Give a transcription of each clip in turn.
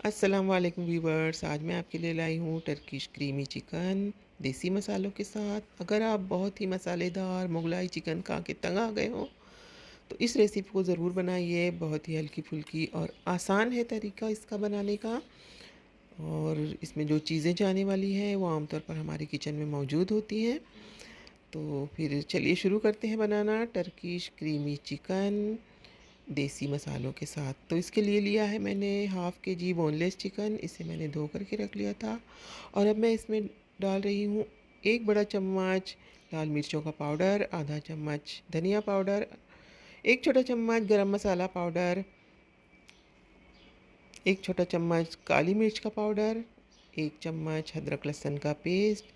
अस्सलाम वालेकुम व्यूवर्स। आज मैं आपके लिए लाई हूँ टर्किश क्रीमी चिकन देसी मसालों के साथ। अगर आप बहुत ही मसालेदार मुगलाई चिकन खा के तंग आ गए हो तो इस रेसिपी को ज़रूर बनाइए। बहुत ही हल्की फुल्की और आसान है तरीका इसका बनाने का। और इसमें जो चीज़ें जाने वाली हैं वो आमतौर पर हमारे किचन में मौजूद होती हैं। तो फिर चलिए शुरू करते हैं बनाना टर्किश क्रीमी चिकन देसी मसालों के साथ। तो इसके लिए लिया है मैंने हाफ़ के जी बोनलेस चिकन। इसे मैंने धो करके रख लिया था। और अब मैं इसमें डाल रही हूँ 1 बड़ा चम्मच लाल मिर्चों का पाउडर, आधा चम्मच धनिया पाउडर, 1 छोटा चम्मच गरम मसाला पाउडर, 1 छोटा चम्मच काली मिर्च का पाउडर, 1 चम्मच अदरक लहसुन का पेस्ट,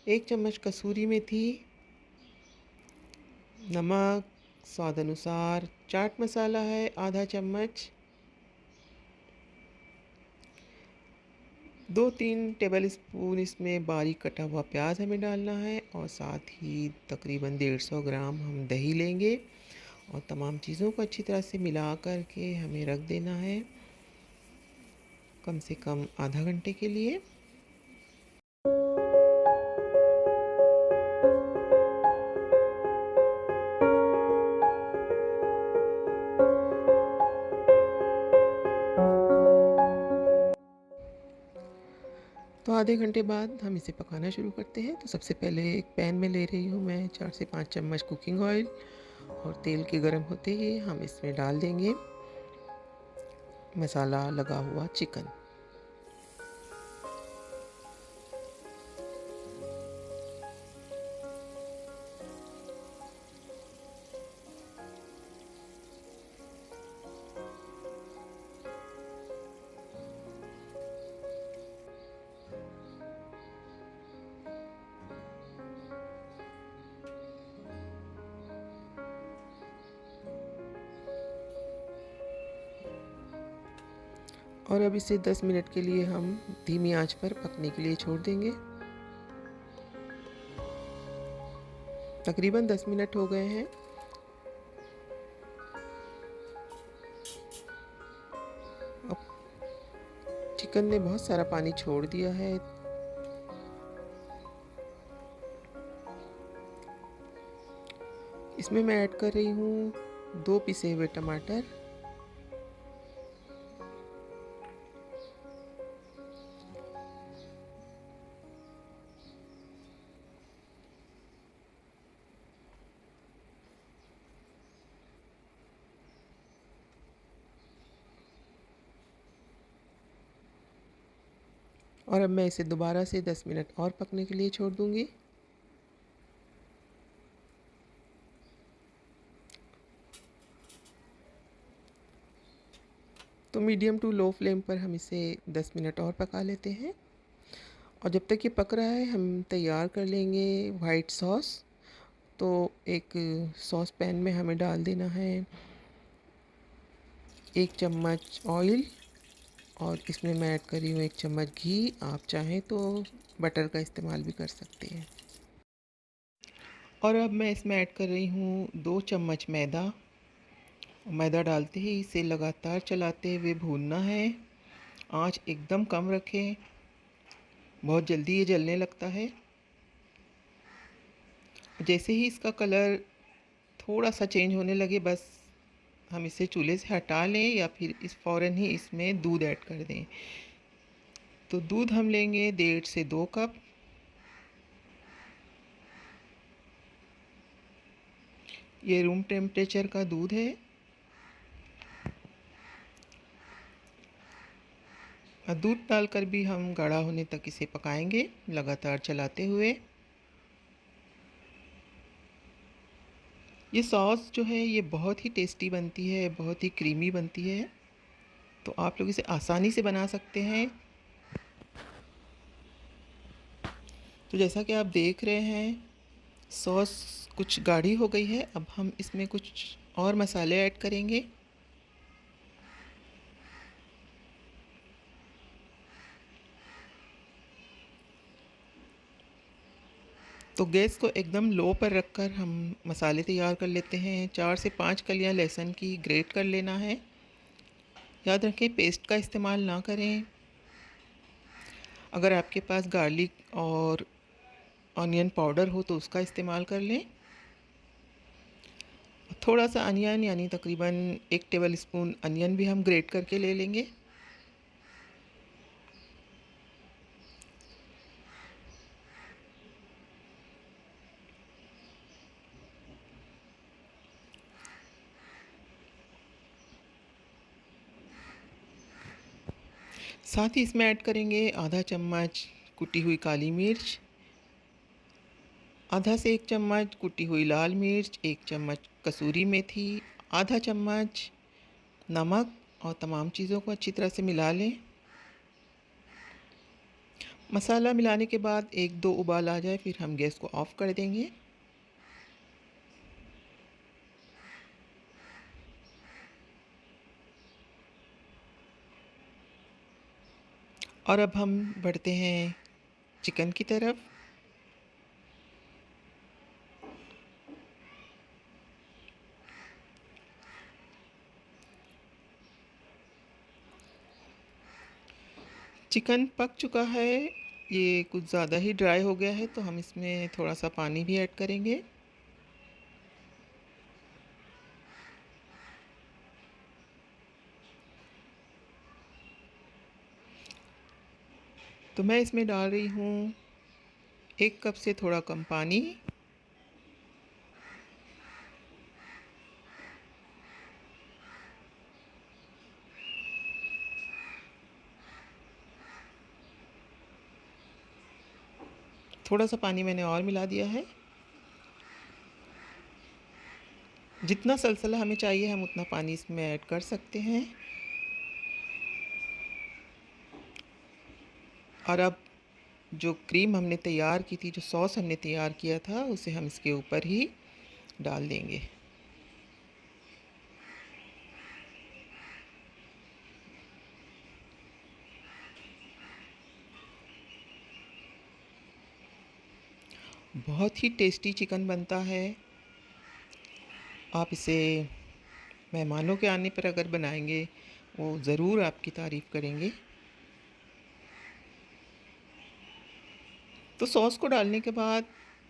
1 चम्मच कसूरी मेथी, नमक स्वाद अनुसार, चाट मसाला है आधा चम्मच, 2-3 टेबल स्पून इसमें बारीक कटा हुआ प्याज हमें डालना है। और साथ ही तकरीबन 150 ग्राम हम दही लेंगे और तमाम चीज़ों को अच्छी तरह से मिला कर के हमें रख देना है कम से कम आधा घंटे के लिए। तो आधे घंटे बाद हम इसे पकाना शुरू करते हैं। तो सबसे पहले एक पैन में ले रही हूँ मैं 4 से 5 चम्मच कुकिंग ऑयल। और तेल के गर्म होते ही हम इसमें डाल देंगे मसाला लगा हुआ चिकन। और अब इसे 10 मिनट के लिए हम धीमी आंच पर पकने के लिए छोड़ देंगे। तकरीबन 10 मिनट हो गए हैं। अब चिकन ने बहुत सारा पानी छोड़ दिया है। इसमें मैं ऐड कर रही हूँ 2 पिसे हुए टमाटर, और अब मैं इसे दोबारा से 10 मिनट और पकने के लिए छोड़ दूँगी। तो मीडियम टू लो फ्लेम पर हम इसे 10 मिनट और पका लेते हैं। और जब तक ये पक रहा है हम तैयार कर लेंगे वाइट सॉस। तो एक सॉस पैन में हमें डाल देना है 1 चम्मच ऑयल। और इसमें मैं ऐड कर रही हूँ 1 चम्मच घी। आप चाहें तो बटर का इस्तेमाल भी कर सकते हैं। और अब मैं इसमें ऐड कर रही हूँ 2 चम्मच मैदा। मैदा डालते ही इसे लगातार चलाते हुए भूनना है। आंच एकदम कम रखें, बहुत जल्दी ये जलने लगता है। जैसे ही इसका कलर थोड़ा सा चेंज होने लगे बस हम इसे चूल्हे से हटा लें या फिर इस फ़ौरन ही इसमें दूध ऐड कर दें। तो दूध हम लेंगे 1.5 से 2 कप। ये रूम टेम्परेचर का दूध है। और दूध डालकर भी हम गाढ़ा होने तक इसे पकाएंगे लगातार चलाते हुए। ये सॉस जो है ये बहुत ही टेस्टी बनती है, बहुत ही क्रीमी बनती है। तो आप लोग इसे आसानी से बना सकते हैं। तो जैसा कि आप देख रहे हैं सॉस कुछ गाढ़ी हो गई है। अब हम इसमें कुछ और मसाले ऐड करेंगे। तो गैस को एकदम लो पर रखकर हम मसाले तैयार कर लेते हैं। 4 से 5 कलियां लहसुन की ग्रेट कर लेना है। याद रखें पेस्ट का इस्तेमाल ना करें। अगर आपके पास गार्लिक और ऑनियन पाउडर हो तो उसका इस्तेमाल कर लें। थोड़ा सा अनियन यानी तकरीबन 1 टेबल स्पून अनियन भी हम ग्रेट करके ले लेंगे। साथ ही इसमें ऐड करेंगे आधा चम्मच कुटी हुई काली मिर्च, आधा से 1 चम्मच कुटी हुई लाल मिर्च, 1 चम्मच कसूरी मेथी, आधा चम्मच नमक और तमाम चीज़ों को अच्छी तरह से मिला लें। मसाला मिलाने के बाद 1-2 उबाल आ जाए फिर हम गैस को ऑफ़ कर देंगे। और अब हम बढ़ते हैं चिकन की तरफ। चिकन पक चुका है, ये कुछ ज़्यादा ही ड्राई हो गया है तो हम इसमें थोड़ा सा पानी भी ऐड करेंगे। तो मैं इसमें डाल रही हूँ 1 कप से थोड़ा कम पानी। थोड़ा सा पानी मैंने और मिला दिया है। जितना सलसला हमें चाहिए हम उतना पानी इसमें ऐड कर सकते हैं। और अब जो क्रीम हमने तैयार की थी, जो सॉस हमने तैयार किया था, उसे हम इसके ऊपर ही डाल देंगे। बहुत ही टेस्टी चिकन बनता है। आप इसे मेहमानों के आने पर अगर बनाएंगे वो ज़रूर आपकी तारीफ़ करेंगे। तो सॉस को डालने के बाद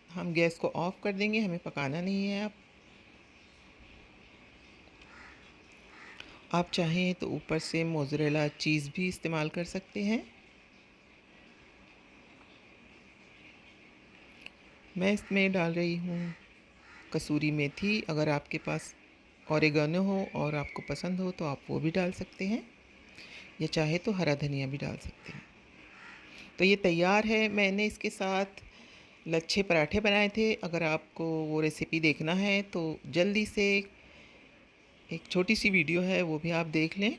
हम गैस को ऑफ़ कर देंगे, हमें पकाना नहीं है अब। आप चाहें तो ऊपर से मोज़रेला चीज़ भी इस्तेमाल कर सकते हैं। मैं इसमें डाल रही हूँ कसूरी मेथी। अगर आपके पास ऑरिगेनो हो और आपको पसंद हो तो आप वो भी डाल सकते हैं, या चाहे तो हरा धनिया भी डाल सकते हैं। तो ये तैयार है। मैंने इसके साथ लच्छे पराठे बनाए थे। अगर आपको वो रेसिपी देखना है तो जल्दी से एक छोटी सी वीडियो है, वो भी आप देख लें।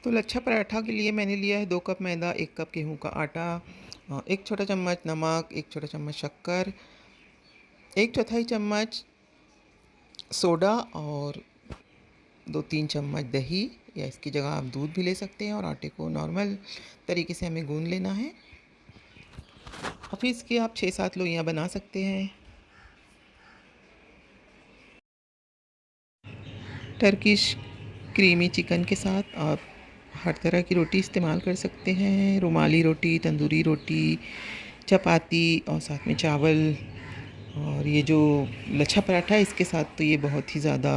तो लच्छा पराठा के लिए मैंने लिया है 2 कप मैदा, 1 कप गेहूं का आटा, 1 छोटा चम्मच नमक, 1 छोटा चम्मच शक्कर, 1/4 चम्मच सोडा और 2-3 चम्मच दही, या इसकी जगह आप दूध भी ले सकते हैं। और आटे को नॉर्मल तरीके से हमें गूंद लेना है। और फिर इसकी आप 6-7 लोइयाँ बना सकते हैं। टर्किश क्रीमी चिकन के साथ आप हर तरह की रोटी इस्तेमाल कर सकते हैं। रुमाली रोटी, तंदूरी रोटी, चपाती और साथ में चावल। और ये जो लच्छा पराठा है इसके साथ तो ये बहुत ही ज़्यादा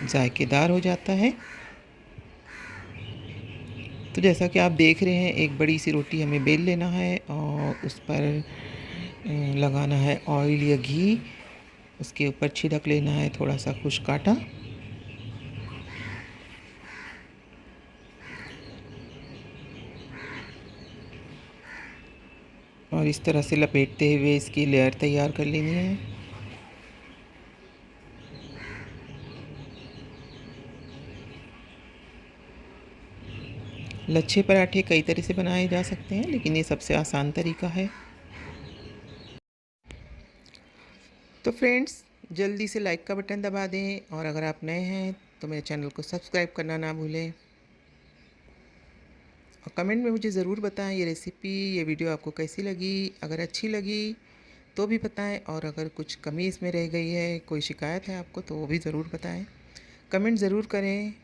जायकेदार हो जाता है। तो जैसा कि आप देख रहे हैं, एक बड़ी सी रोटी हमें बेल लेना है और उस पर लगाना है ऑयल या घी। उसके ऊपर छिड़क लेना है थोड़ा सा खुश्क आटा। और इस तरह से लपेटते हुए इसकी लेयर तैयार कर लेनी है। लच्छे पराठे कई तरह से बनाए जा सकते हैं, लेकिन ये सबसे आसान तरीका है। तो फ्रेंड्स, जल्दी से लाइक का बटन दबा दें, और अगर आप नए हैं तो मेरे चैनल को सब्सक्राइब करना ना भूलें। और कमेंट में मुझे ज़रूर बताएं ये रेसिपी, ये वीडियो आपको कैसी लगी। अगर अच्छी लगी तो भी बताएं, और अगर कुछ कमी इसमें रह गई है, कोई शिकायत है आपको, तो वो भी ज़रूर बताएं। कमेंट ज़रूर करें।